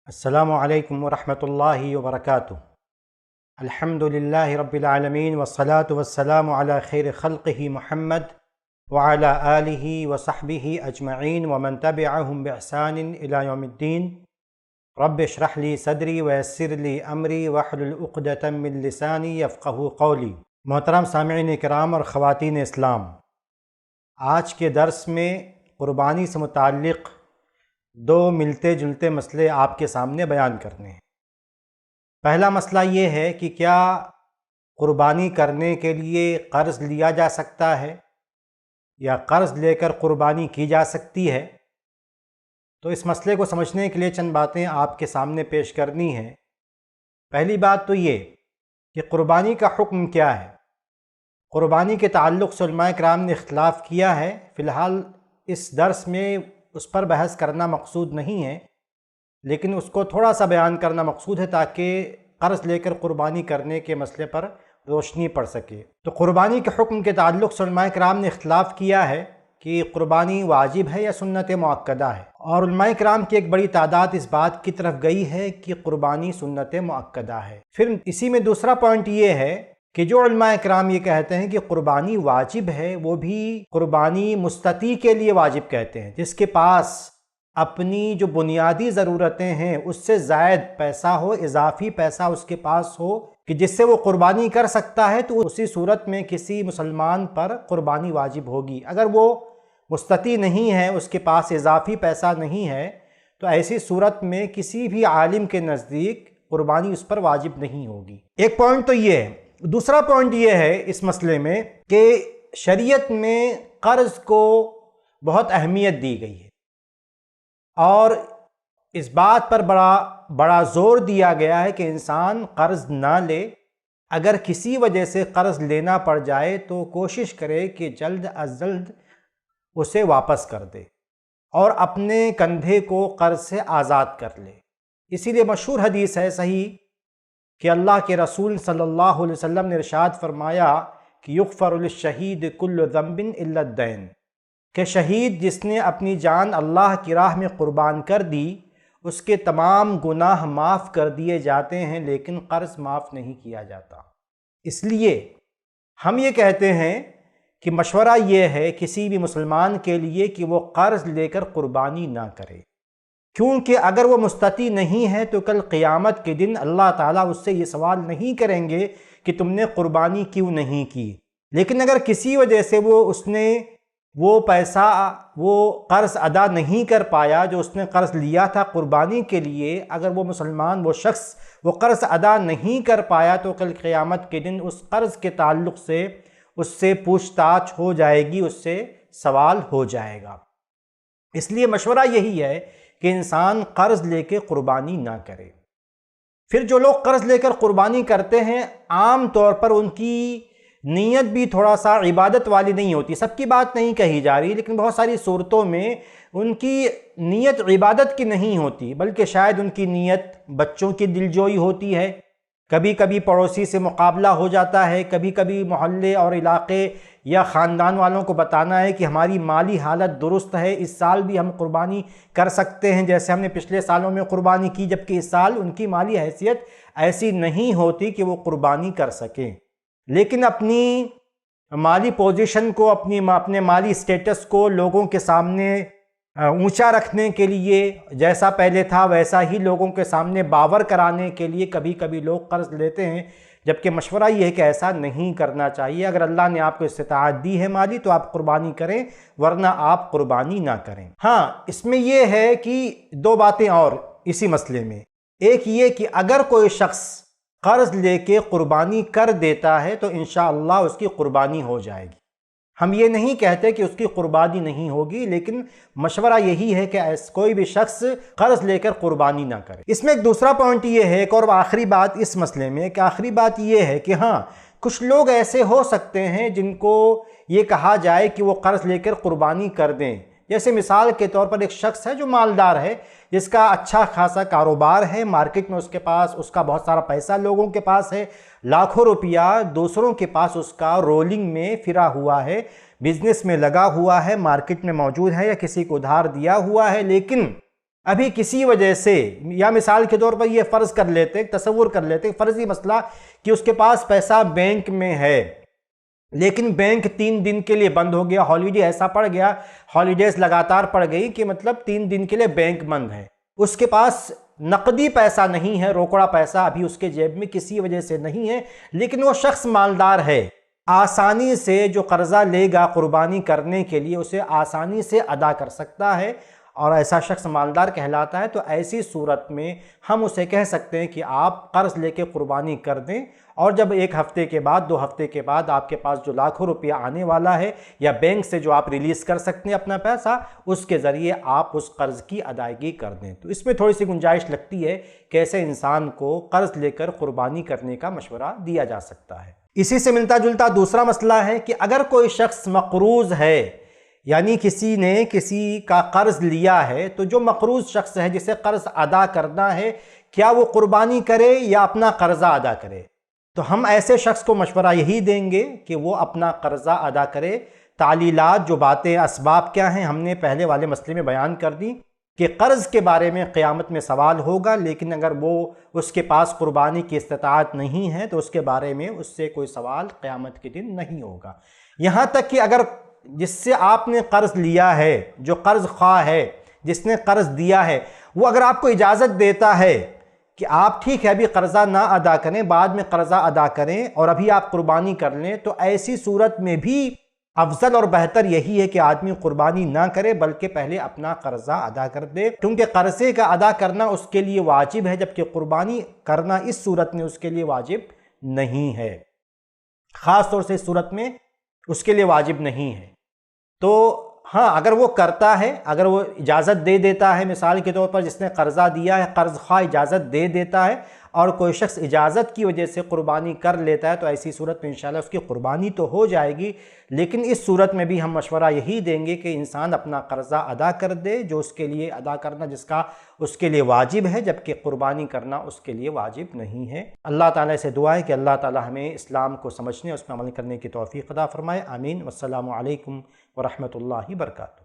السلام علیکم ورحمۃ اللہ وبرکاتہ۔ الحمدللہ رب العالمین والصلاة والسلام علی خیر خلقہ محمد وعلی آلہ وصحبہ اجمعین ومن تبعہم بإحسان الی یوم الدین۔ رب اشرح لی صدری ویسر لی امری واحلل عقدۃ من لسانی یفقہوا قولی۔ محترم سامعین کرام اور خواتین اسلام، آج کے درس میں قربانی سے متعلق دو ملتے جلتے مسئلے آپ کے سامنے بیان کرنے ہیں۔ پہلا مسئلہ یہ ہے کہ کیا قربانی کرنے کے لیے قرض لیا جا سکتا ہے یا قرض لے کر قربانی کی جا سکتی ہے؟ تو اس مسئلے کو سمجھنے کے لیے چند باتیں آپ کے سامنے پیش کرنی ہیں۔ پہلی بات تو یہ کہ قربانی کا حکم کیا ہے۔ قربانی کے تعلق سے علماء کرام نے اختلاف کیا ہے۔ فی الحال اس درس میں اس پر بحث کرنا مقصود نہیں ہے، لیکن اس کو تھوڑا سا بیان کرنا مقصود ہے تاکہ قرض لے کر قربانی کرنے کے مسئلے پر روشنی پڑ سکے۔ تو قربانی کے حکم کے تعلق سے علماء کرام نے اختلاف کیا ہے کہ قربانی واجب ہے یا سنت مؤکدہ ہے، اور علماء کرام کی ایک بڑی تعداد اس بات کی طرف گئی ہے کہ قربانی سنت مؤکدہ ہے۔ پھر اسی میں دوسرا پوائنٹ یہ ہے کہ جو علماء کرام یہ کہتے ہیں کہ قربانی واجب ہے، وہ بھی قربانی مستطیع کے لیے واجب کہتے ہیں، جس کے پاس اپنی جو بنیادی ضرورتیں ہیں اس سے زائد پیسہ ہو، اضافی پیسہ اس کے پاس ہو کہ جس سے وہ قربانی کر سکتا ہے، تو اسی صورت میں کسی مسلمان پر قربانی واجب ہوگی۔ اگر وہ مستطیع نہیں ہے، اس کے پاس اضافی پیسہ نہیں ہے، تو ایسی صورت میں کسی بھی عالم کے نزدیک قربانی اس پر واجب نہیں ہوگی۔ ایک پوائنٹ تو یہ ہے۔ دوسرا پوائنٹ یہ ہے اس مسئلے میں کہ شریعت میں قرض کو بہت اہمیت دی گئی ہے، اور اس بات پر بڑا زور دیا گیا ہے کہ انسان قرض نہ لے۔ اگر کسی وجہ سے قرض لینا پڑ جائے تو کوشش کرے کہ جلد از جلد اسے واپس کر دے اور اپنے کندھے کو قرض سے آزاد کر لے۔ اسی لیے مشہور حدیث ہے صحیح کہ اللہ کے رسول صلی اللہ علیہ وسلم نے ارشاد فرمایا کہ یغفر للشہید کل ذنب الا الدین، کہ شہید جس نے اپنی جان اللہ کی راہ میں قربان کر دی، اس کے تمام گناہ معاف کر دیے جاتے ہیں، لیکن قرض معاف نہیں کیا جاتا۔ اس لیے ہم یہ کہتے ہیں کہ مشورہ یہ ہے کسی بھی مسلمان کے لیے کہ وہ قرض لے کر قربانی نہ کرے، کیونکہ اگر وہ مستطیع نہیں ہے تو کل قیامت کے دن اللہ تعالیٰ اس سے یہ سوال نہیں کریں گے کہ تم نے قربانی کیوں نہیں کی۔ لیکن اگر کسی وجہ سے اس نے وہ پیسہ، وہ قرض ادا نہیں کر پایا جو اس نے قرض لیا تھا قربانی کے لیے، اگر وہ مسلمان، وہ شخص وہ قرض ادا نہیں کر پایا، تو کل قیامت کے دن اس قرض کے تعلق سے اس سے پوچھ تاچھ ہو جائے گی، اس سے سوال ہو جائے گا۔ اس لیے مشورہ یہی ہے کہ انسان قرض لے کے قربانی نہ کرے۔ پھر جو لوگ قرض لے کر قربانی کرتے ہیں، عام طور پر ان کی نیت بھی تھوڑا سا عبادت والی نہیں ہوتی۔ سب کی بات نہیں کہی جا رہی، لیکن بہت ساری صورتوں میں ان کی نیت عبادت کی نہیں ہوتی، بلکہ شاید ان کی نیت بچوں کی دلجوئی ہوتی ہے، کبھی کبھی پڑوسی سے مقابلہ ہو جاتا ہے، کبھی کبھی محلے اور علاقے یا خاندان والوں کو بتانا ہے کہ ہماری مالی حالت درست ہے، اس سال بھی ہم قربانی کر سکتے ہیں جیسے ہم نے پچھلے سالوں میں قربانی کی، جبکہ اس سال ان کی مالی حیثیت ایسی نہیں ہوتی کہ وہ قربانی کر سکیں۔ لیکن اپنی مالی پوزیشن کو، اپنے مالی سٹیٹس کو لوگوں کے سامنے اونچا رکھنے کے لیے، جیسا پہلے تھا ویسا ہی لوگوں کے سامنے باور کرانے کے لیے کبھی کبھی لوگ قرض لیتے ہیں، جبکہ مشورہ یہ ہے کہ ایسا نہیں کرنا چاہیے۔ اگر اللہ نے آپ کو استطاعت دی ہے مالی تو آپ قربانی کریں، ورنہ آپ قربانی نہ کریں۔ ہاں، اس میں یہ ہے کہ دو باتیں اور اسی مسئلے میں۔ ایک یہ کہ اگر کوئی شخص قرض لے کے قربانی کر دیتا ہے تو انشاءاللہ اس کی قربانی ہو جائے گی۔ ہم یہ نہیں کہتے کہ اس کی قربانی نہیں ہوگی، لیکن مشورہ یہی ہے کہ کوئی بھی شخص قرض لے کر قربانی نہ کرے۔ اس میں ایک دوسرا پوائنٹ یہ ہے، ایک اور آخری بات اس مسئلے میں، کہ آخری بات یہ ہے کہ ہاں، کچھ لوگ ایسے ہو سکتے ہیں جن کو یہ کہا جائے کہ وہ قرض لے کر قربانی کر دیں۔ جیسے مثال کے طور پر ایک شخص ہے جو مالدار ہے، جس کا اچھا خاصا کاروبار ہے، مارکیٹ میں اس کا بہت سارا پیسہ لوگوں کے پاس ہے، لاکھوں روپیہ دوسروں کے پاس اس کا رولنگ میں پھرا ہوا ہے، بزنس میں لگا ہوا ہے، مارکیٹ میں موجود ہے یا کسی کو ادھار دیا ہوا ہے، لیکن ابھی کسی وجہ سے، یا مثال کے طور پر یہ فرض کر لیتے، تصور کر لیتے فرضی مسئلہ کہ اس کے پاس پیسہ بینک میں ہے، لیکن بینک 3 دن کے لیے بند ہو گیا، ہالیڈے ایسا پڑ گیا، ہالیڈیز لگاتار پڑ گئی کہ مطلب 3 دن کے لیے بینک بند ہے، اس کے پاس نقدی پیسہ نہیں ہے، روکڑا پیسہ ابھی اس کے جیب میں کسی وجہ سے نہیں ہے، لیکن وہ شخص مالدار ہے، آسانی سے جو قرضہ لے گا قربانی کرنے کے لیے اسے آسانی سے ادا کر سکتا ہے، اور ایسا شخص مالدار کہلاتا ہے۔ تو ایسی صورت میں ہم اسے کہہ سکتے ہیں کہ آپ قرض لے کے قربانی کر دیں، اور جب 1 ہفتے کے بعد 2 ہفتے کے بعد آپ کے پاس جو لاکھوں روپیہ آنے والا ہے، یا بینک سے جو آپ ریلیز کر سکتے ہیں اپنا پیسہ، اس کے ذریعے آپ اس قرض کی ادائیگی کر دیں۔ تو اس میں تھوڑی سی گنجائش لگتی ہے کہ ایسے انسان کو قرض لے کر قربانی کرنے کا مشورہ دیا جا سکتا ہے۔ اسی سے ملتا جلتا دوسرا مسئلہ ہے کہ اگر کوئی شخص مقروض ہے، یعنی کسی نے کسی کا قرض لیا ہے، تو جو مقروض شخص ہے جسے قرض ادا کرنا ہے، کیا وہ قربانی کرے یا اپنا قرضہ ادا کرے؟ تو ہم ایسے شخص کو مشورہ یہی دیں گے کہ وہ اپنا قرضہ ادا کرے۔ تعلیلات، جو باتیں، اسباب کیا ہیں، ہم نے پہلے والے مسئلے میں بیان کر دی کہ قرض کے بارے میں قیامت میں سوال ہوگا، لیکن اگر وہ اس کے پاس قربانی کی استطاعت نہیں ہے تو اس کے بارے میں اس سے کوئی سوال قیامت کے دن نہیں ہوگا۔ یہاں تک کہ اگر جس سے آپ نے قرض لیا ہے، جو قرض خواہ ہے، جس نے قرض دیا ہے، وہ اگر آپ کو اجازت دیتا ہے کہ آپ ٹھیک ہے ابھی قرضہ نہ ادا کریں، بعد میں قرضہ ادا کریں اور ابھی آپ قربانی کر لیں، تو ایسی صورت میں بھی افضل اور بہتر یہی ہے کہ آدمی قربانی نہ کرے بلکہ پہلے اپنا قرضہ ادا کر دے، کیونکہ قرضے کا ادا کرنا اس کے لیے واجب ہے، جبکہ قربانی کرنا اس صورت میں اس کے لیے واجب نہیں ہے، خاص طور سے اس صورت میں اس کے لیے واجب نہیں ہے۔ تو ہاں، اگر وہ کرتا ہے، اگر وہ اجازت دے دیتا ہے، مثال کے طور پر جس نے قرضہ دیا ہے، قرض خواہ اجازت دے دیتا ہے اور کوئی شخص اجازت کی وجہ سے قربانی کر لیتا ہے، تو ایسی صورت میں انشاءاللہ اس کی قربانی تو ہو جائے گی، لیکن اس صورت میں بھی ہم مشورہ یہی دیں گے کہ انسان اپنا قرضہ ادا کر دے، جو اس کے لیے ادا کرنا جس کا اس کے لیے واجب ہے، جبکہ قربانی کرنا اس کے لیے واجب نہیں ہے۔ اللہ تعالیٰ سے دعا ہے کہ اللہ تعالیٰ ہمیں اسلام کو سمجھنے اور اس میں عمل کرنے کی توفیق عطا فرمائے۔ آمین۔ والسلام علیکم ورحمۃ اللہ وبرکاتہ۔